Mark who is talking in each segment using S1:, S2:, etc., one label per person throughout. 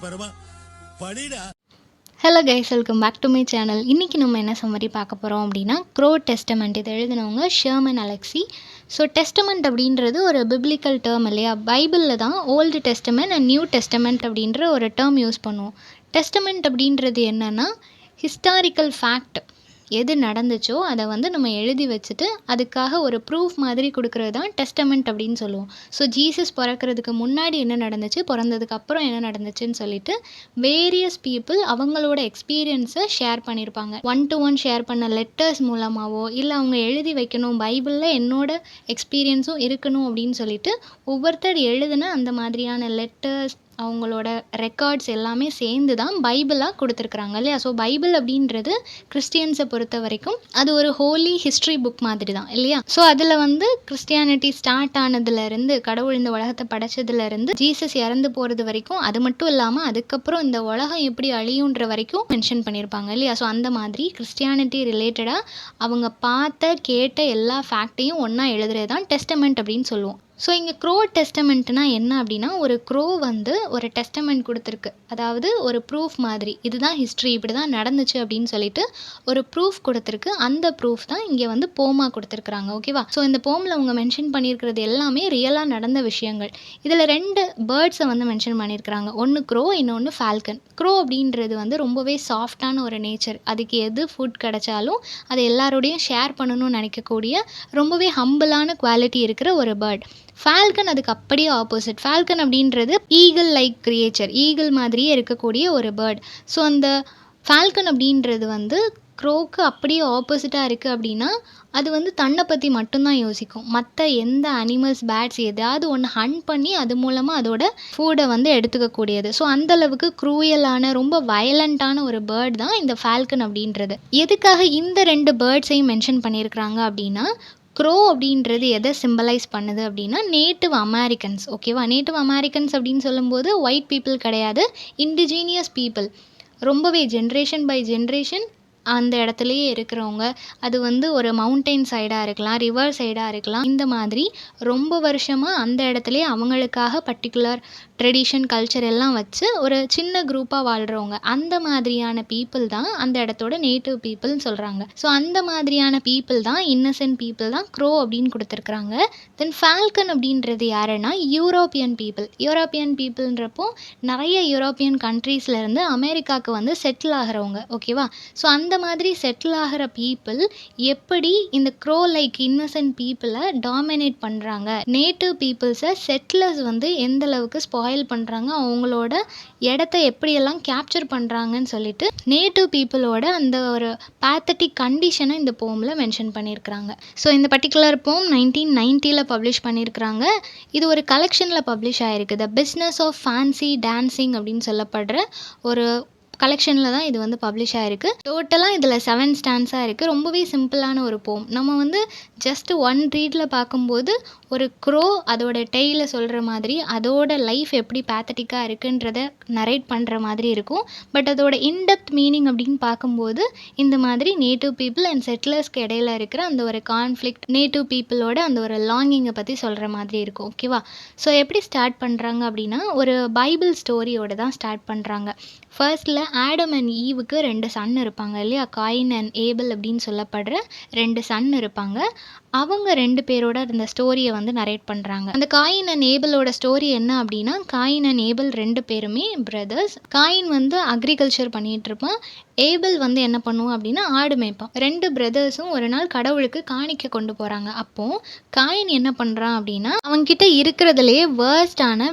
S1: பரமா படிடா.
S2: Hello guys, welcome back to my channel. இன்றைக்கி நம்ம என்ன சம்மரி பார்க்க போகிறோம் அப்படின்னா, க்ரோ டெஸ்டமெண்ட். இது எழுதினவங்க ஷெர்மன் அலெக்ஸி. ஸோ டெஸ்டமெண்ட் அப்படின்றது ஒரு பிப்ளிக்கல் டேர்ம் இல்லையா? பைபிளில் தான் old testament and new testament அப்படின்ற ஒரு டேர்ம் யூஸ் பண்ணுவோம். டெஸ்டமெண்ட் அப்படின்றது என்னென்னா, ஹிஸ்டாரிக்கல் ஃபேக்ட் எது நடந்துச்சோ அதை வந்து நம்ம எழுதி வச்சுட்டு அதுக்காக ஒரு ப்ரூஃப் மாதிரி கொடுக்குறது தான் டெஸ்டமெண்ட் அப்படின்னு சொல்லுவோம். ஸோ ஜீசஸ் பிறக்கிறதுக்கு முன்னாடி என்ன நடந்துச்சு, பிறந்ததுக்கு அப்புறம் என்ன நடந்துச்சுன்னு சொல்லிட்டு வேரியஸ் பீப்புள் அவங்களோட எக்ஸ்பீரியன்ஸை ஷேர் பண்ணியிருப்பாங்க. 1-to-1 ஷேர் பண்ண லெட்டர்ஸ் மூலமாகவோ இல்லை அவங்க எழுதி வைக்கணும், பைபிளில் என்னோட எக்ஸ்பீரியன்ஸும் இருக்கணும் அப்படின்னு சொல்லிட்டு ஒவ்வொருத்தர் எழுதின அந்த மாதிரியான லெட்டர்ஸ், அவங்களோட ரெக்கார்ட்ஸ் எல்லாமே சேர்ந்து தான் பைபிளாக கொடுத்துருக்குறாங்க இல்லையா? ஸோ பைபிள் அப்படின்றது கிறிஸ்டியன்ஸை பொறுத்த வரைக்கும் அது ஒரு ஹோலி ஹிஸ்ட்ரி புக் மாதிரி தான் இல்லையா? ஸோ அதில் வந்து கிறிஸ்டியானிட்டி ஸ்டார்ட் ஆனதுலேருந்து, கடவுள் இந்த உலகத்தை படைச்சதுலேருந்து ஜீசஸ் இறந்து போகிறது வரைக்கும், அது மட்டும் இல்லாமல் அதுக்கப்புறம் இந்த உலகம் எப்படி அழியுன்ற வரைக்கும் மென்ஷன் பண்ணியிருப்பாங்க இல்லையா? ஸோ அந்த மாதிரி கிறிஸ்டியானிட்டி ரிலேட்டடாக அவங்க பார்த்த கேட்ட எல்லா ஃபேக்டையும் ஒன்றா எழுதுறது தான் டெஸ்டமெண்ட் அப்படின்னு சொல்லுவோம். ஸோ இங்கே க்ரோ டெஸ்டமெண்ட்னா என்ன அப்படின்னா, ஒரு க்ரோ வந்து ஒரு டெஸ்டமெண்ட் கொடுத்துருக்கு. அதாவது ஒரு ப்ரூஃப் மாதிரி, இதுதான் ஹிஸ்ட்ரி, இப்படி தான் நடந்துச்சு அப்படின்னு சொல்லிட்டு ஒரு ப்ரூஃப் கொடுத்துருக்கு. அந்த ப்ரூஃப் தான் இங்கே வந்து போமாக கொடுத்துருக்குறாங்க. ஓகேவா? ஸோ இந்த போமில் அவங்க மென்ஷன் பண்ணியிருக்கிறது எல்லாமே ரியலாக நடந்த விஷயங்கள். இதில் 2 பேர்ட்ஸை வந்து மென்ஷன் பண்ணியிருக்கிறாங்க. ஒன்று க்ரோ, இன்னொன்று ஃபால்கன். க்ரோ அப்படின்றது வந்து ரொம்பவே சாஃப்டான ஒரு நேச்சர். அதுக்கு எது ஃபுட் கிடைச்சாலும் அதை எல்லாரோடையும் ஷேர் பண்ணணும்னு நினைக்கக்கூடிய ரொம்பவே ஹம்பிளான குவாலிட்டி இருக்கிற ஒரு பேர்ட். ஃபால்கன் அதுக்கு அப்படியே ஆப்போசிட். ஃபால்கன் அப்படின்றது ஈகிள் லைக் கிரியேச்சர், ஈகிள் மாதிரியே இருக்கக்கூடிய ஒரு பேர்ட். ஸோ அந்த ஃபால்கன் அப்படின்றது வந்து க்ரோவுக்கு அப்படியே ஆப்போசிட்டாக இருக்குது அப்படின்னா, அது வந்து தன்னை பற்றி மட்டும்தான் யோசிக்கும். மற்ற எந்த அனிமல்ஸ், பேட்ஸ் எதாவது ஒன்று ஹண்ட் பண்ணி அது மூலமாக அதோட ஃபுட்டை வந்து எடுத்துக்கக்கூடியது. ஸோ அந்தளவுக்கு க்ரூயலான, ரொம்ப வயலண்ட்டான ஒரு பேர்ட் தான் இந்த ஃபால்கன் அப்படின்றது. எதுக்காக இந்த 2 பேர்ட்ஸையும் மென்ஷன் பண்ணியிருக்கிறாங்க அப்படின்னா, க்ரோ அப்படின்றது எதை சிம்பலைஸ் பண்ணுது அப்படின்னா, நேட்டிவ் அமெரிக்கன்ஸ். ஓகேவா? நேட்டிவ் அமெரிக்கன்ஸ் அப்படின்னு சொல்லும்போது ஒயிட் பீப்புள் கிடையாது, இண்டிஜீனியஸ் பீப்புள். ரொம்பவே ஜென்ரேஷன் பை ஜென்ரேஷன் அந்த இடத்துலையே இருக்கிறவங்க. அது வந்து ஒரு மவுண்டெயின் சைடாக இருக்கலாம், ரிவர் சைடாக இருக்கலாம். இந்த மாதிரி ரொம்ப வருஷமாக அந்த இடத்துலையே அவங்களுக்காக பர்டிகுலர் ட்ரெடிஷன், கல்ச்சர் எல்லாம் வச்சு ஒரு சின்ன குரூப்பாக வாழ்கிறவங்க. அந்த மாதிரியான பீப்புள் தான் அந்த இடத்தோட நேட்டிவ் பீப்புள்னு சொல்கிறாங்க. ஸோ அந்த மாதிரியான பீப்புள் தான், இன்னசென்ட் பீப்புள் தான் க்ரோ அப்படின்னு கொடுத்துருக்குறாங்க. தென் ஃபால்கன் அப்படின்றது யாருன்னா, யூரோப்பியன் பீப்புள். யூரோப்பியன் பீப்புள்ன்றப்போ நிறைய யூரோப்பியன் கண்ட்ரீஸ்லேருந்து அமெரிக்காவுக்கு வந்து செட்டில் ஆகிறவங்க. ஓகேவா? ஸோ அந்த மாதிரி செட்டில் ஆகிற பீப்புள் எப்படி இந்த க்ரோ லைக் இன்னசென்ட் பீப்புளை டாமினேட் பண்ணுறாங்க, நேட்டிவ் பீப்புள்ஸை செட்டிலர்ஸ் வந்து எந்த அளவுக்கு ஸ்பாயில் பண்ணுறாங்க, அவங்களோட இடத்த எப்படியெல்லாம் கேப்சர் பண்ணுறாங்கன்னு சொல்லிட்டு நேட்டிவ் பீப்புளோட அந்த ஒரு பேத்தட்டிக் கண்டிஷனை இந்த போமில் மென்ஷன் பண்ணியிருக்கிறாங்க. ஸோ இந்த பர்டிகுலர் போம் 1990 பப்ளிஷ் பண்ணியிருக்கிறாங்க. இது ஒரு கலெக்ஷனில் பப்ளிஷ் ஆகிருக்கு. The business of fancy dancing அப்படின்னு சொல்லப்படுற ஒரு கலெக்ஷனில் தான் இது வந்து பப்ளிஷ் ஆகிருக்கு. டோட்டலாக இதில் 7 ஸ்டான்ஸாக இருக்குது. ரொம்பவே சிம்பிளான ஒரு போம். நம்ம வந்து ஜஸ்ட் 1 ரீடில் பார்க்கும்போது ஒரு க்ரோ அதோட டெய்ல சொல்கிற மாதிரி அதோட லைஃப் எப்படி பேத்தட்டிக்காக இருக்குன்றத நரேட் பண்ணுற மாதிரி இருக்கும். பட் அதோட இன்டெப்த் மீனிங் அப்படின்னு பார்க்கும்போது இந்த மாதிரி நேட்டிவ் பீப்புள் அண்ட் செட்டிலர்ஸ்க்கு இடையில இருக்கிற அந்த ஒரு கான்ஃப்ளிக்ட், நேட்டிவ் பீப்புளோட அந்த ஒரு லாங்கிங்கை பற்றி சொல்கிற மாதிரி இருக்கும். ஓகேவா? ஸோ எப்படி ஸ்டார்ட் பண்ணுறாங்க அப்படின்னா, ஒரு பைபிள் ஸ்டோரியோட தான் ஸ்டார்ட் பண்ணுறாங்க. ஃபர்ஸ்ட்டில் ஆடம் அண்ட் ஈவுக்கு 2 சன் இருப்பாங்க இல்லையா? காயின் அண்ட் ஏபல் அப்படின்னு சொல்லப்படுற 2 சன் இருப்பாங்க. அவங்க 2 பேரோட அந்த ஸ்டோரியை வந்து நரேட் பண்ணுறாங்க. அந்த காயின் அண்ட் ஏபலோட ஸ்டோரி என்ன அப்படின்னா, காயின் அண்ட் ஏபல் 2 பேருமே பிரதர்ஸ். காயின் வந்து அக்ரிகல்ச்சர் பண்ணிகிட்டு இருப்பான். ஏபல் வந்து என்ன பண்ணுவோம் அப்படின்னா ஆடு மேய்ப்பான். 2 பிரதர்ஸும் ஒரு நாள் கடவுளுக்கு காணிக்க கொண்டு போகிறாங்க. அப்போது காயின் என்ன பண்ணுறான் அப்படின்னா, அவன்கிட்ட இருக்கிறதுலையே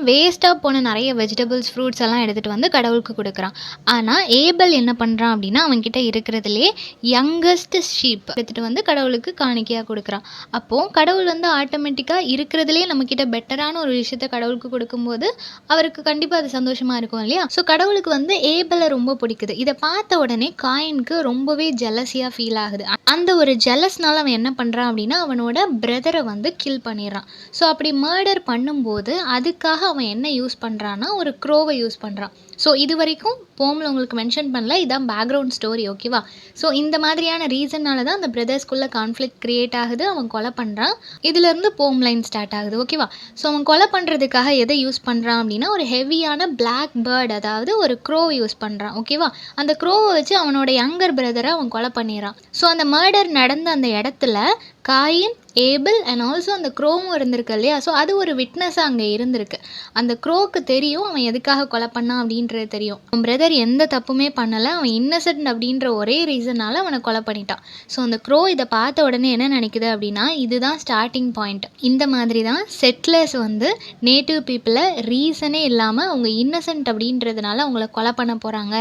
S2: வேஸ்ட்டாக போன நிறைய வெஜிடபிள்ஸ், ஃப்ரூட்ஸ் எல்லாம் எடுத்துகிட்டு வந்து கடவுளுக்கு கொடுக்குறான். ஆனால் ஏபல் என்ன பண்ணுறான் அப்படின்னா, அவன்கிட்ட இருக்கிறதுலே யங்கஸ்ட் ஷீப் எடுத்துகிட்டு வந்து கடவுளுக்கு காணிக்கையாக கொடுக்குறான். அப்போது கடவுள் வந்து ஆட்டோமேட்டிக்காக இருக்கிறதுலே நம்மக்கிட்ட பெட்டரான ஒரு விஷயத்த கடவுளுக்கு கொடுக்கும்போது அவருக்கு கண்டிப்பாக அது சந்தோஷமாக இருக்கும் இல்லையா? ஸோ கடவுளுக்கு வந்து ஏபலை ரொம்ப பிடிக்குது. இதை பார்த்த உடனே காயினுக்கு ரொம்பவே ஜெலஸியாக ஃபீல் ஆகுது. அந்த ஒரு ஜெலஸ்னால அவன் என்ன பண்ணுறான் அப்படின்னா, அவனோட பிரதரை வந்து கில் பண்ணிடுறான். ஸோ அப்படி மர்டர் பண்ணும்போது அதுக்காக அவன் என்ன யூஸ் பண்ணுறான்னா, ஒரு க்ரோவை யூஸ் பண்ணுறான். ஸோ இது வரைக்கும் போமில் உங்களுக்கு மென்ஷன் பண்ணல, இதான் பேக்ரவுண்ட் ஸ்டோரி. ஓகேவா? ஸோ இந்த மாதிரியான ரீசன்னால தான் அந்த பிரதர்ஸ்குள்ளே கான்ஃப்ளிக்ட் க்ரியேட் ஆகுது, அவன் கொலை பண்ணுறான். இதுலேருந்து போமில் லைன் ஸ்டார்ட் ஆகுது. ஓகேவா? ஸோ அவன் கொலை பண்ணுறதுக்காக எதை யூஸ் பண்ணுறான் அப்படின்னா ஒரு ஹெவியான பிளாக் பேர்ட், அதாவது ஒரு க்ரோ யூஸ் பண்ணுறான். ஓகேவா? அந்த க்ரோவை வச்சு அவனோட யங்கர் பிரதரை அவன் கொலை பண்ணிடுறான். ஸோ அந்த மர்டர் நடந்த அந்த இடத்துல காயின், ஏபிள் அண்ட் ஆல்சோ அந்த க்ரோவும் இருந்திருக்கு இல்லையா? ஸோ அது ஒரு விட்னஸாக அங்கே இருந்திருக்கு. அந்த க்ரோவுக்கு தெரியும் அவன் எதுக்காக கொலை பண்ணான் அப்படின்றது தெரியும். அவன் பிரதர் எந்த தப்புமே பண்ணலை, அவன் இன்னசென்ட் அப்படின்ற ஒரே ரீசனால் அவனை கொலை பண்ணிட்டான். ஸோ அந்த க்ரோ இதை பார்த்த உடனே என்ன நினைக்குது அப்படின்னா இதுதான் ஸ்டார்டிங் பாயிண்ட். இந்த மாதிரி தான் செட்டிலர்ஸ் வந்து நேட்டிவ் பீப்புளை ரீசனே இல்லாமல் அவங்க இன்னசென்ட் அப்படின்றதுனால அவங்கள கொலை பண்ண போகிறாங்க.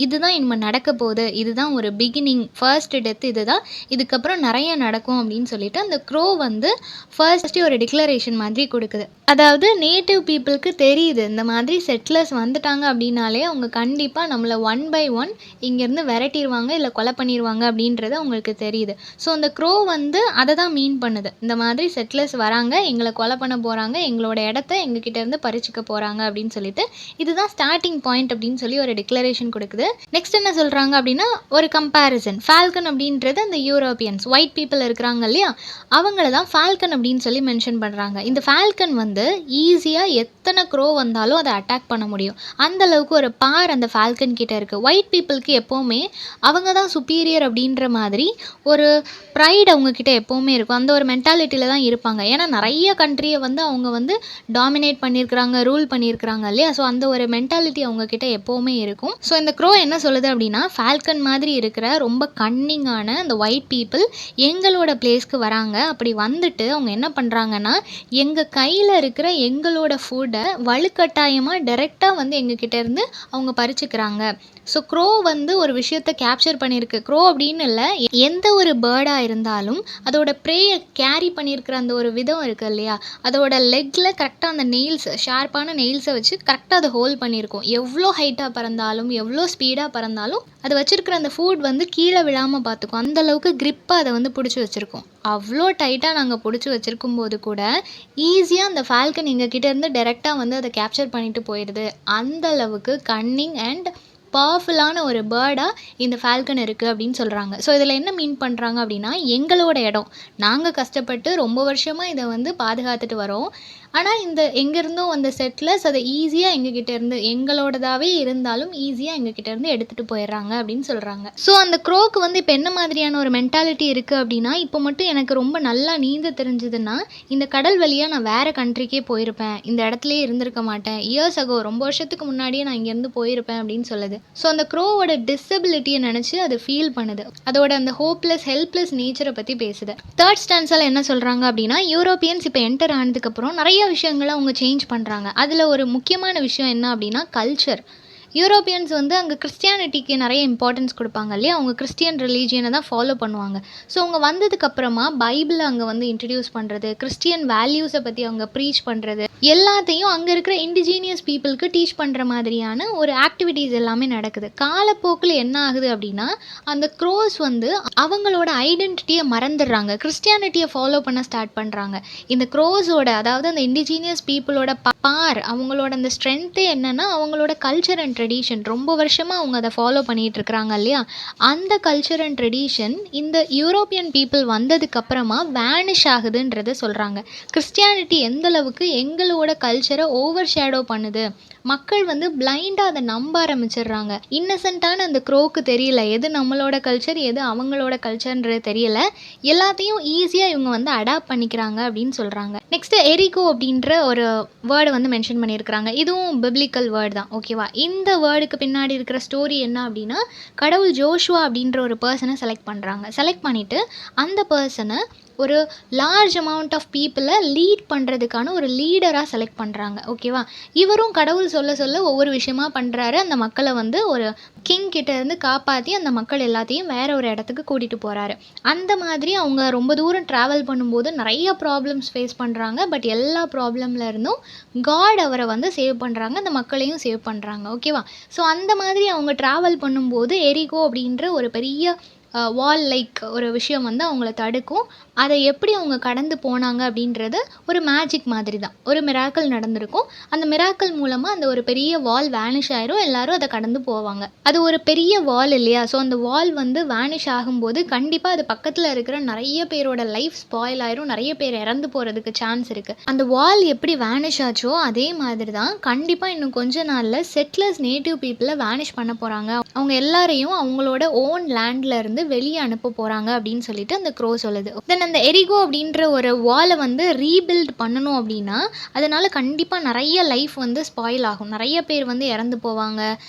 S2: இதுதான் இனிமேல் நடக்க போகுது, இதுதான் ஒரு பிகினிங், ஃபர்ஸ்ட் டெத் இதுதான், இதுக்கப்புறம் நிறைய நடக்கும் அப்படின்னு சொல்லிட்டு அந்த க்ரோ வந்து ஃபர்ஸ்ட் ஒரு டிக்ளரேஷன் மாதிரி கொடுக்குது. அதாவது நேட்டிவ் பீப்புளுக்கு தெரியுது இந்த மாதிரி செட்டிலர்ஸ் வந்துட்டாங்க அப்படின்னாலே அவங்க கண்டிப்பாக நம்மளை ஒன் பை ஒன் இங்கேருந்து விரட்டிடுவாங்க இல்லை கொலை பண்ணிடுவாங்க அப்படின்றது அவங்களுக்கு தெரியுது. ஸோ அந்த க்ரோ வந்து அதை தான் மீன் பண்ணுது. இந்த மாதிரி செட்டிலர்ஸ் வராங்க, எங்களை கொலை பண்ண போகிறாங்க, எங்களோட இடத்த எங்ககிட்ட இருந்து பறிச்சுக்க போகிறாங்க அப்படின்னு சொல்லிட்டு இதுதான் ஸ்டார்டிங் பாயிண்ட் அப்படின்னு சொல்லி ஒரு டிக்ளரேஷன் கொடுக்குது. நெக்ஸ்ட் என்ன சொல்கிறாங்க அப்படின்னா ஒரு கம்பேரிசன். ஃபால்கன் அப்படின்றது அந்த யூரோப்பியன்ஸ் ஒயிட் பீப்புள் இருக்கிறாங்க இல்லையா, அவங்கள தான் ஃபால்கன் அப்படின்னு சொல்லி மென்ஷன் பண்ணுறாங்க. இந்த ஃபால்கன் வந்து ஈஸியாக எத்தனை க்ரோ வந்தாலும் அதை அட்டாக் பண்ண முடியும். அந்த அளவுக்கு ஒரு பார் அந்த ஃபால்கன் கிட்ட இருக்குது. ஒயிட் பீப்புளுக்கு எப்போவுமே அவங்க தான் சுப்பீரியர் அப்படின்ற மாதிரி ஒரு ப்ரைட் அவங்கக்கிட்ட எப்போவுமே இருக்கும். அந்த ஒரு மென்டாலிட்டியில் தான் இருப்பாங்க. ஏன்னா நிறைய கண்ட்ரியை வந்து அவங்க வந்து டாமினேட் பண்ணியிருக்கிறாங்க, ரூல் பண்ணியிருக்கிறாங்க இல்லையா? ஸோ அந்த ஒரு மென்டாலிட்டி அவங்கக்கிட்ட எப்போவுமே இருக்கும். ஸோ இந்த க்ரோ என்ன சொல்லுது அப்படின்னா ஃபால்கன் மாதிரி இருக்கிற ரொம்ப கன்னிங்கான அந்த ஒயிட் பீப்புள் எங்களோட பிளேஸ்க்கு வராங்க. அப்படி வந்துட்டு அவங்க என்ன பண்ணுறாங்கன்னா எங்கள் கையில் இருக்கிற எங்களோட ஃபுட்டை வலுக்கட்டாயமாக டைரெக்டாக வந்து எங்ககிட்ட இருந்து அவங்க பறிச்சுக்கிறாங்க. ஸோ க்ரோ வந்து ஒரு விஷயத்தை கேப்சர் பண்ணியிருக்கு. க்ரோ அப்படின்னு இல்லை, எந்த ஒரு பேர்டாக இருந்தாலும் அதோட ப்ரேயை கேரி பண்ணியிருக்கிற அந்த ஒரு விதம் இருக்குது இல்லையா, அதோட லெக்கில் கரெக்டாக அந்த நெயில்ஸ், ஷார்ப்பான நெயில்ஸை வச்சு கரெக்டாக அதை ஹோல்ட் பண்ணியிருக்கும். எவ்வளோ ஹைட்டாக பறந்தாலும் எவ்வளோ ஸ்பீடாக பறந்தாலும் அது வச்சுருக்கிற அந்த ஃபுட் வந்து கீழே விழாமல் பார்த்துக்கும். அந்தளவுக்கு க்ரிப்பாக அதை வந்து பிடிச்சி வச்சுருக்கோம். அவ்வளோ டைட்டாக நாங்கள் பிடிச்சி வச்சுருக்கும் போது கூட ஈஸியாக அந்த ஃபால்கன் எங்ககிட்ட இருந்து டைரெக்டாக வந்து அதை கேப்சர் பண்ணிட்டு போயிடுது. அந்தளவுக்கு கன்னிங் அண்ட் பவர்ஃபுல்லான ஒரு பேர்டாக இந்த ஃபால்கன் இருக்குது அப்படின்னு சொல்கிறாங்க. ஸோ இதில் என்ன மீன் பண்ணுறாங்க அப்படின்னா எங்களோட இடம், நாங்கள் கஷ்டப்பட்டு ரொம்ப வருஷமாக இதை வந்து பாதுகாத்துட்டு வரோம். ஆனால் இந்த எங்கேருந்தோ அந்த செட்டிலர்ஸ் அதை ஈஸியாக எங்ககிட்ட இருந்து எங்களோடதாகவே இருந்தாலும் ஈஸியாக எங்ககிட்ட இருந்து எடுத்துகிட்டு போயிடுறாங்க அப்படின்னு சொல்கிறாங்க. ஸோ அந்த க்ரோக்கு வந்து இப்போ என்ன மாதிரியான ஒரு மென்டாலிட்டி இருக்குது அப்படின்னா இப்போ மட்டும் எனக்கு ரொம்ப நல்லா நீந்த தெரிஞ்சதுன்னா இந்த கடல் வழியாக நான் வேறு கண்ட்ரிக்கே போயிருப்பேன், இந்த இடத்துலையே இருந்திருக்க மாட்டேன், இயர்ஸ் அகோ ரொம்ப வருஷத்துக்கு முன்னாடியே நான் இங்கேருந்து போயிருப்பேன் அப்படின்னு சொல்லுது. ஸோ அந்த க்ரோவோட டிசபிலிட்டியை நினச்சி அது ஃபீல் பண்ணுது. அதோட அந்த ஹோப்லெஸ் ஹெல்ப்லெஸ் நேச்சரை பற்றி பேசுது. தேர்ட் ஸ்டான்ஸால் என்ன சொல்கிறாங்க அப்படின்னா யூரோப்பியன்ஸ் இப்போ என்டர் ஆனதுக்கப்புறம் நிறைய விஷயங்களை அவங்க சேஞ்ச் பண்ணுறாங்க. அதில் ஒரு முக்கியமான விஷயம் என்ன அப்படின்னா கல்ச்சர். யூரோப்பியன்ஸ் வந்து அங்கே கிறிஸ்டியானிட்டிக்கு நிறைய இம்பார்ட்டன்ஸ் கொடுப்பாங்க இல்லையா, அவங்க கிறிஸ்டியன் ரிலீஜியனை தான் ஃபாலோ பண்ணுவாங்க. ஸோ அவங்க வந்ததுக்கப்புறமா பைபிளை அங்கே வந்து இன்ட்ரடியூஸ் பண்ணுறது, கிறிஸ்டியன் வேல்யூஸை பற்றி அவங்க ப்ரீச் பண்ணுறது, எல்லாத்தையும் அங்கே இருக்கிற இண்டிஜீனியஸ் பீப்புளுக்கு டீச் பண்ணுற மாதிரியான ஒரு ஆக்டிவிட்டீஸ் எல்லாமே நடக்குது. காலப்போக்கில் என்ன ஆகுது அப்படின்னா அந்த க்ரோஸ் வந்து அவங்களோட ஐடென்டிட்டியை மறந்துடுறாங்க, கிறிஸ்டியானிட்டியை ஃபாலோ பண்ண ஸ்டார்ட் பண்ணுறாங்க. இந்த க்ரோஸோட அதாவது அந்த இண்டிஜீனியஸ் பீப்புளோட பார், அவங்களோட அந்த ஸ்ட்ரென்த்தே என்னென்னா அவங்களோட கல்ச்சர் அண்ட் ட்ரெடிஷன். ரொம்ப வருஷமாக அவங்க அதை ஃபாலோ பண்ணிகிட்டு இருக்கிறாங்க இல்லையா, அந்த கல்ச்சர் அண்ட் ட்ரெடிஷன் இந்த யூரோப்பியன் பீப்புள் வந்ததுக்கப்புறமா வேனிஷ் ஆகுதுன்றதை சொல்கிறாங்க. கிறிஸ்டியானிட்டி எந்த அளவுக்கு எங்களோட கல்ச்சரை ஓவர் ஷேடோ பண்ணுது, மக்கள் வந்து பிளைண்டாக அதை நம்ப ஆரம்பிச்சிடுறாங்க. இன்னசென்ட்டான அந்த க்ரோக்கு தெரியல எது நம்மளோட கல்ச்சர் எது அவங்களோட கல்ச்சர்ன்றது தெரியல, எல்லாத்தையும் ஈஸியாக இவங்க வந்து அடாப்ட் பண்ணிக்கிறாங்க அப்படின்னு சொல்கிறாங்க. நெக்ஸ்ட்டு எரிகோ அப்படின்ற ஒரு வேர்டை வந்து மென்ஷன் பண்ணியிருக்கிறாங்க. இதுவும் பிப்ளிக்கல் வேர்டு தான். ஓகேவா? இந்த வேர்டுக்கு பின்னாடி இருக்கிற ஸ்டோரி என்ன அப்படின்னா கடவுள் ஜோஷுவா அப்படின்ற ஒரு பர்சனை செலக்ட் பண்ணுறாங்க. செலக்ட் பண்ணிவிட்டு அந்த பர்சனை ஒரு லார்ஜ் அமௌண்ட் ஆஃப் பீப்புளை லீட் பண்ணுறதுக்கான ஒரு லீடராக செலக்ட் பண்ணுறாங்க. ஓகேவா? இவரும் கடவுள் சொல்ல சொல்ல ஒவ்வொரு விஷயமா பண்ணுறாரு. அந்த மக்களை வந்து ஒரு கிங் கிட்ட இருந்து காப்பாற்றி அந்த மக்கள் எல்லாத்தையும் வேற ஒரு இடத்துக்கு கூட்டிகிட்டு போகிறாரு. அந்த மாதிரி அவங்க ரொம்ப தூரம் ட்ராவல் பண்ணும்போது நிறைய ப்ராப்ளம்ஸ் ஃபேஸ் பண்ணுறாங்க. பட் எல்லா ப்ராப்ளம்ல இருந்தும் காட் அவரை வந்து சேவ் பண்ணுறாங்க, அந்த மக்களையும் சேவ் பண்ணுறாங்க. ஓகேவா? ஸோ அந்த மாதிரி அவங்க ட்ராவல் பண்ணும்போது எரிகோ அப்படின்ற ஒரு பெரிய வால் லைக் ஒரு விஷயம் வந்து அவங்கள தடுக்கும். அதை எப்படி அவங்க கடந்து போனாங்க அப்படின்றது ஒரு மேஜிக் மாதிரி தான். ஒரு மிராக்கிள் நடந்திருக்கும். அந்த மிராக்கிள் மூலமா அந்த ஒரு பெரிய வால் வேனிஷ் ஆயிரும். எல்லாரும் அத கடந்து போவாங்க. அது ஒரு பெரிய வால் இல்லையா? ஸோ அந்த வால் வந்து வேனிஷ் ஆகும்போது கண்டிப்பா அது பக்கத்துல இருக்கிற நெறைய பேரோட லைஃப் ஸ்பாயில் ஆயிரும். நெறைய பேர் இறந்து போறதுக்கு சான்ஸ் இருக்கு. அந்த வால் எப்படி வேனிஷ் ஆச்சோ அதே மாதிரி தான் கண்டிப்பா இன்னும் கொஞ்ச நாள்ல செட்டிலர்ஸ் நேட்டிவ் பீப்பிள வேனிஷ் பண்ண போறாங்க. அவங்க எல்லாரையும் அவங்களோட ஓன் லேண்ட்ல இருந்து வெளிய அனுப்ப போறாங்க அப்படின்னு சொல்லிட்டு அந்த க்ரோ சொல்லுது. தென் அந்த எரிகோ அப்படின்ற ஒரு வால வந்து ரீபில்ட் பண்ணணும் அப்படின்னா, அதனால கண்டிப்பா நெறைய லைஃப் வந்து ஸ்பாயில் ஆகும். நெறைய பேர் வந்து இறந்து போவாங்க.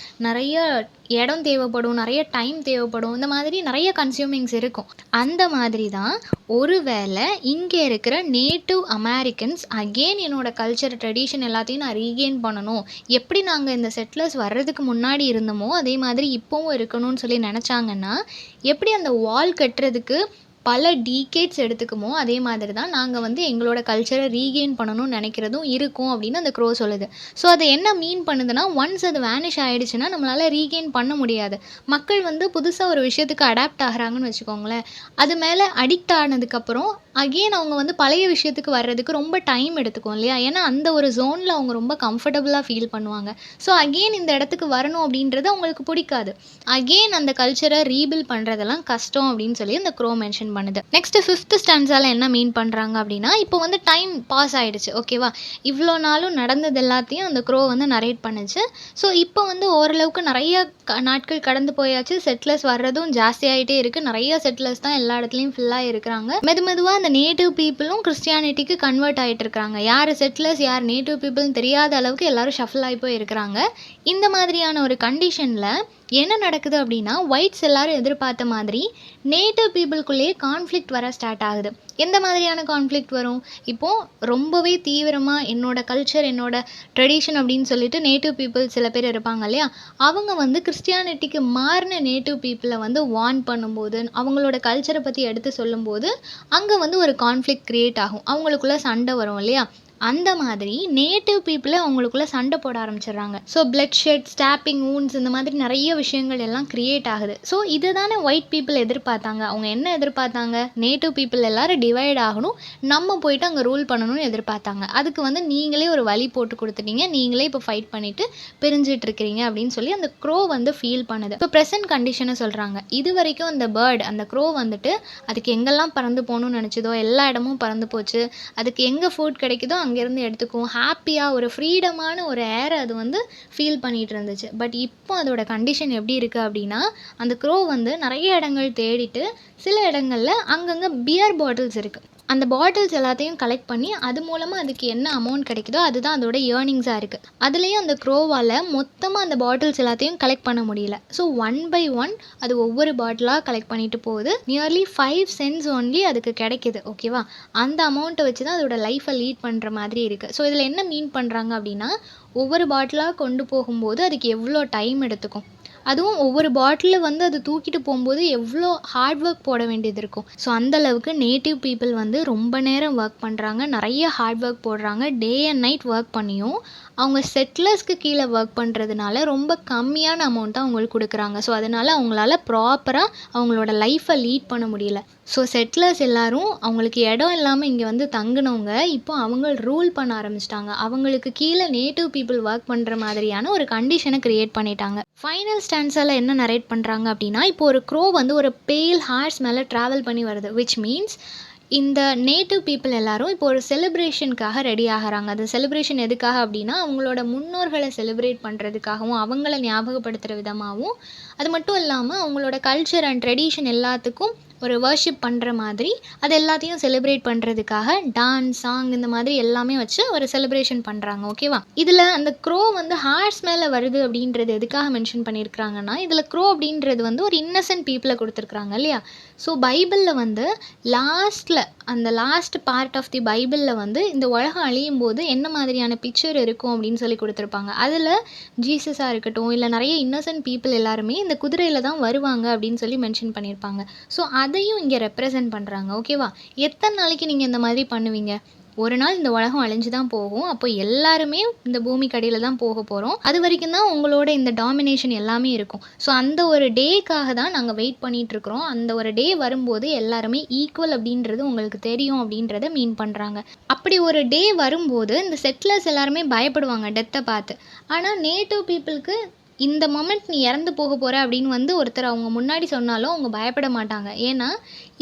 S2: நெறைய இடம் தேவைப்படும். நெறைய டைம் தேவைப்படும். இந்த மாதிரி நெறைய கன்சியூமிங்ஸ் இருக்கும். அந்த மாதிரி தான் ஒருவேள இங்க இருக்கிற நேட்டிவ் அமெரிக்கன்ஸ் அகெயின் என்னோட கல்ச்சர், ட்ரெடிஷன் எல்லாத்தையும் நான் ரீகெயின் பண்ணணும். எப்படி நாங்க இந்த செட்டிலர்ஸ் வர்றதுக்கு முன்னாடி இருந்தோமோ, அதே மாதிரி இப்பவும் இருக்கணும்னு சொல்லி நெனச்சாங்கன்னா, எப்படி அந்த வால் கட்டுறதுக்கு பல டீகேட்ஸ் எடுத்துக்குமோ, அதே மாதிரி தான் நாங்க வந்து எங்களோட கல்ச்சர ரீகெயின் பண்ணணும்னு நெனைக்கிறதும் இருக்கும் அப்படின்னு அந்த க்ரோ சொல்லுது. ஸோ அது என்ன மீன் பண்ணுதுன்னா, ஒன்ஸ் அது வேனிஷ் ஆயிடுச்சுன்னா நம்மளால ரீகெயின் பண்ண முடியாது. மக்கள் வந்து புதுசா ஒரு விஷயத்துக்கு அடாப்ட் ஆகுறாங்கன்னு வச்சுக்கோங்களேன். அது மேல அடிக்ட் ஆனதுக்கப்புறம் அகெயின் அவங்க வந்து பழைய விஷயத்துக்கு வர்றதுக்கு ரொம்ப டைம் எடுத்துக்கும் இல்லையா? ஏன்னா அந்த ஒரு ஜோன்ல அவங்க ரொம்ப கம்ஃபர்டபுளா ஃபீல் பண்ணுவாங்க. ஸோ அகெயின் இந்த இடத்துக்கு வரணும் அப்படின்றது அவங்களுக்கு பிடிக்காது. அகெயின் அந்த கல்ச்சர ரீபில்ட் பண்றதெல்லாம் கஷ்டம் அப்படின்னு சொல்லி அந்த க்ரோ மென்ஷன் பண்ணுது. நெக்ஸ்ட் 5th ஸ்டான்ஸால என்ன மீன் பண்றாங்க அப்படின்னா, இப்போ வந்து டைம் பாஸ் ஆயிடுச்சு. ஓகேவா? இவ்ளோ நாளும் நடந்தது எல்லாத்தையும் அந்த க்ரோ வந்து நரேட் பண்ணுச்சு. ஸோ இப்போ வந்து ஓரளவுக்கு நெறைய நாட்கள் கடந்து போயாச்சு. செட்டிலர்ஸ் வர்றதும் ஜாஸ்தியாயிட்டே இருக்கு. நெறைய செட்டிலர்ஸ் தான் எல்லா இடத்துலயும் ஃபில் ஆயிருக்கிறாங்க. மெதுவா அந்த நேட்டிவ் பீப்பிளும் கிறிஸ்டியானிட்டிக்கு கன்வெர்ட் ஆயிட்டு இருக்காங்க. யார் செட்டிலர்ஸ், யார் நேட்டிவ் பீப்பிள்னு தெரியாத அளவுக்கு எல்லாரும் ஷஃபிள் ஆகி போய் இருக்கிறாங்க. இந்த மாதிரியான ஒரு கண்டிஷன்ல என்ன நடக்குது அப்படின்னா, ஒயிட்ஸ் எல்லாரும் எதிர்பார்த்த மாதிரி நேட்டிவ் பீப்புள்குள்ளேயே கான்ஃப்ளிக்ட் வர ஸ்டார்ட் ஆகுது. எந்த மாதிரியான கான்ஃப்ளிக்ட் வரும்? இப்போ ரொம்பவே தீவிரமா என்னோட கல்ச்சர், என்னோட ட்ரெடிஷன் அப்படின்னு சொல்லிட்டு நேட்டிவ் பீப்புள் சில பேர் இருப்பாங்க இல்லையா? அவங்க வந்து கிறிஸ்டியானிட்டிக்கு மாறின நேட்டிவ் பீப்புள வந்து வார்ன் பண்ணும்போது, அவங்களோட கல்ச்சர பத்தி எடுத்து சொல்லும்போது, அங்க வந்து ஒரு கான்ஃப்ளிக்ட் கிரியேட் ஆகும். அவங்களுக்குள்ள சண்டை வரும் இல்லையா? அந்த மாதிரி நேட்டிவ் பீப்புளே அவங்களுக்குள்ள சண்டை போட ஆரம்பிச்சிடுறாங்க. So bloodshed, stopping wounds இந்த மாதிரி நிறைய விஷயங்கள் எல்லாம் கிரியேட் ஆகுது. ஸோ இதை தானே ஒயிட் பீப்புள் எதிர்பார்த்தாங்க. அவங்க என்ன எதிர்பார்த்தாங்க? நேட்டிவ் பீப்புள் எல்லாரும் டிவைட் ஆகணும், நம்ம போயிட்டு அங்கே ரூல் பண்ணணும்னு எதிர்பார்த்தாங்க. அதுக்கு வந்து நீங்களே ஒரு வழி போட்டு கொடுத்துட்டீங்க, நீங்களே இப்போ ஃபைட் பண்ணிட்டு பிரிஞ்சிட்டு இருக்கிறீங்க அப்படின்னு சொல்லி அந்த க்ரோ வந்து ஃபீல் பண்ணுது. இப்போ ப்ரெசன்ட் கண்டிஷனை சொல்கிறாங்க. இது வரைக்கும் அந்த பேர்ட், அந்த க்ரோ வந்துட்டு அதுக்கு எங்கெல்லாம் பறந்து போகணும்னு நினச்சதோ எல்லா இடமும் பறந்து போச்சு. அதுக்கு எங்கே ஃபுட் கிடைக்குதோ அங்கேருந்து எடுத்துக்கும். ஹாப்பியாக ஒரு ஃப்ரீடமான ஒரு ஏரை அது வந்து ஃபீல் பண்ணிகிட்டு இருந்துச்சு. பட் இப்போ அதோட கண்டிஷன் எப்படி இருக்குது அப்படின்னா, அந்த க்ரோ வந்து நிறைய இடங்கள் தேடிட்டு சில இடங்களில் அங்கங்கே பியர் பாட்டில்ஸ் இருக்குது. அந்த பாட்டில்ஸ் எல்லாத்தையும் கலெக்ட் பண்ணி அது மூலமாக அதுக்கு என்ன அமௌண்ட் கிடைக்குதோ அதுதான் அதோட ஏர்னிங்ஸாக இருக்குது. அதுலேயும் அந்த க்ரோவால் மொத்தமாக அந்த பாட்டில்ஸ் எல்லாத்தையும் கலெக்ட் பண்ண முடியல. ஸோ 1 by 1 அது ஒவ்வொரு பாட்டிலாக கலெக்ட் பண்ணிட்டு போகுது. நியர்லி 5 cents ஒன்லி அதுக்கு கிடைக்கிது. ஓகேவா? அந்த அமௌண்ட்டை வச்சு தான் அதோட லைஃப்பை லீட் பண்ணுற மாதிரி இருக்குது. ஸோ இதில் என்ன மீன் பண்ணுறாங்க அப்படின்னா, ஒவ்வொரு பாட்டிலாக கொண்டு போகும்போது அதுக்கு எவ்வளோ டைம் எடுத்துக்கும், அதுவும் ஒவ்வொரு பாட்டில் வந்து அது தூக்கிட்டு போகும்போது எவ்வளோ ஹார்ட் ஒர்க் போட வேண்டியது இருக்கும். ஸோ அந்தளவுக்கு நேட்டிவ் பீப்புள் வந்து ரொம்ப நேரம் ஒர்க் பண்ணுறாங்க, நிறைய ஹார்ட் ஒர்க் போடுறாங்க. டே அண்ட் நைட் ஒர்க் பண்ணியும் அவங்க செட்டிலர்ஸ்க்கு கீழே ஒர்க் பண்ணுறதுனால ரொம்ப கம்மியான அமௌண்ட்டை அவங்களுக்கு கொடுக்குறாங்க. ஸோ அதனால் அவங்களால ப்ராப்பராக அவங்களோட லைஃப்பை லீட் பண்ண முடியல. ஸோ செட்டிலர்ஸ் எல்லாரும் அவங்களுக்கு இடம் இல்லாமல் இங்கே வந்து தங்கினவங்க இப்போ அவங்க ரூல் பண்ண ஆரம்பிச்சிட்டாங்க. அவங்களுக்கு கீழே நேட்டிவ் பீப்புள் ஒர்க் பண்ணுற மாதிரியான ஒரு கண்டிஷனை க்ரியேட் பண்ணிட்டாங்க. ஃபைனல் ஸ்டான்ஸால் என்ன நரேட் பண்ணுறாங்க அப்படின்னா, இப்போ ஒரு க்ரோ வந்து ஒரு பேல் ஹார்ஸ் மேலே ட்ராவல் பண்ணி வருது. விச் மீன்ஸ் இந்த நேட்டிவ் பீப்புள் எல்லாரும் இப்போ ஒரு செலிப்ரேஷனுக்காக ரெடி ஆகிறாங்க. அந்த செலிப்ரேஷன் எதுக்காக அப்படின்னா, அவங்களோட முன்னோர்களை செலிப்ரேட் பண்ணுறதுக்காகவும் அவங்கள ஞாபகப்படுத்துகிற விதமாகவும், அது மட்டும் இல்லாமல் அவங்களோட கல்ச்சர் அண்ட் ட்ரெடிஷன் எல்லாத்துக்கும் ஒரு வர்ஷிப் பண்ணுற மாதிரி அது எல்லாத்தையும் செலிப்ரேட் பண்ணுறதுக்காக டான்ஸ், சாங் இந்த மாதிரி எல்லாமே வச்சு ஒரு செலிப்ரேஷன் பண்ணுறாங்க. ஓகேவா? இதில் அந்த க்ரோ வந்து ஹார்ஸ் மேலே வருது அப்படின்றது எதுக்காக மென்ஷன் பண்ணியிருக்கிறாங்கன்னா, இதில் க்ரோ அப்படின்றது வந்து ஒரு இன்னசென்ட் பீப்புளை கொடுத்துருக்குறாங்க இல்லையா? ஸோ பைபிளில் வந்து அந்த லாஸ்ட் பார்ட் ஆஃப் தி பைபிளில் வந்து இந்த உலகம் அழியும் போது என்ன மாதிரியான பிக்சர் இருக்கும் அப்படின்னு சொல்லி கொடுத்துருப்பாங்க. அதில் ஜீசஸாக இருக்கட்டும், இல்லை நிறைய இன்னசென்ட் பீப்புள் எல்லாருமே இந்த குதிரையில் தான் வருவாங்க அப்படின்னு சொல்லி மென்ஷன் பண்ணியிருப்பாங்க. ஸோ அதையும் இங்கே ரெப்ரசன்ட் பண்ணுறாங்க. ஓகேவா? எத்தனை நாளைக்கு நீங்கள் இந்த மாதிரி பண்ணுவீங்க? ஒரு நாள் இந்த உலகம் அழிஞ்சு தான் போகும். அப்போ எல்லாருமே இந்த பூமிக்கு அடியில தான் போக போகிறோம். அது வரைக்கும் தான் உங்களோட இந்த டாமினேஷன் எல்லாமே இருக்கும். ஸோ அந்த ஒரு டேக்காக தான் நாங்கள் வெயிட் பண்ணிகிட்ருக்குறோம். அந்த ஒரு டே வரும்போது எல்லாருமே ஈக்குவல் அப்படின்றது உங்களுக்கு தெரியும் அப்படின்றத மீன் பண்ணுறாங்க. அப்படி ஒரு டே வரும்போது இந்த செட்டிலர்ஸ் எல்லாருமே பயப்படுவாங்க டெத்தை பார்த்து. ஆனால் நேட்டிவ் பீப்புளுக்கு இந்த மொமெண்ட் நீ இறந்து போக போகிற அப்படின்னு வந்து ஒருத்தர் அவங்க முன்னாடி சொன்னாலும் அவங்க பயப்பட மாட்டாங்க. ஏன்னா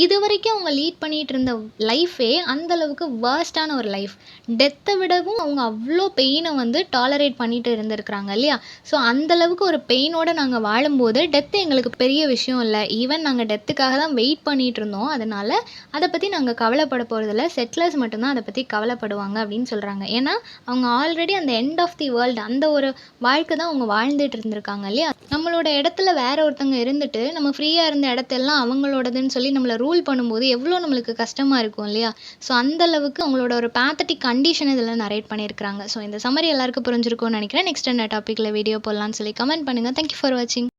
S2: இது வரைக்கும் அவங்க லீட் பண்ணிகிட்டு இருந்த லைஃபே அந்தளவுக்கு வேர்ஸ்டான ஒரு லைஃப். டெத்தை விடவும் அவங்க அவ்வளோ பெயினை வந்து டாலரேட் பண்ணிட்டு இருந்திருக்கிறாங்க இல்லையா? ஸோ அந்தளவுக்கு ஒரு பெயினோடு நாங்கள் வாழும்போது டெத்து எங்களுக்கு பெரிய விஷயம் இல்லை. ஈவன் நாங்கள் டெத்துக்காக தான் வெயிட் பண்ணிகிட்டு இருந்தோம். அதனால் அதை பற்றி நாங்கள் கவலைப்பட போகிறதில்ல. செட்டிலர்ஸ் மட்டும்தான் அதை பற்றி கவலைப்படுவாங்க அப்படின்னு சொல்கிறாங்க. ஏன்னா அவங்க ஆல்ரெடி அந்த எண்ட் ஆஃப் தி வேர்ல்டு அந்த ஒரு வாழ்க்கை தான் அவங்க வாழ்ந்துட்டு இருந்திருக்காங்க இல்லையா? நம்மளோட இடத்துல வேற ஒருத்தவங்க இருந்துட்டு நம்ம ஃப்ரீயாக இருந்த இடத்தெல்லாம் அவங்களோடதுன்னு சொல்லி நம்மளை ரூல் பண்ணும்போது எவ்வளோ நம்மளுக்கு கஷ்டமாக இருக்கும் இல்லையா? ஸோ அந்த அளவுக்கு அவங்களோட ஒரு பேத்தட்டிக் கண்டிஷன் இதில் நரேட் பண்ணியிருக்கிறாங்க. ஸோ இந்த சம்மரி எல்லாருக்கும் புரிஞ்சிருக்கும்னு நினைக்கிறேன். நெக்ஸ்ட் என்ன டாப்பிக்கில் வீடியோ போடலான்னு சொல்லி கமெண்ட் பண்ணுங்கள். தேங்க்யூ ஃபார் வாட்சிங்.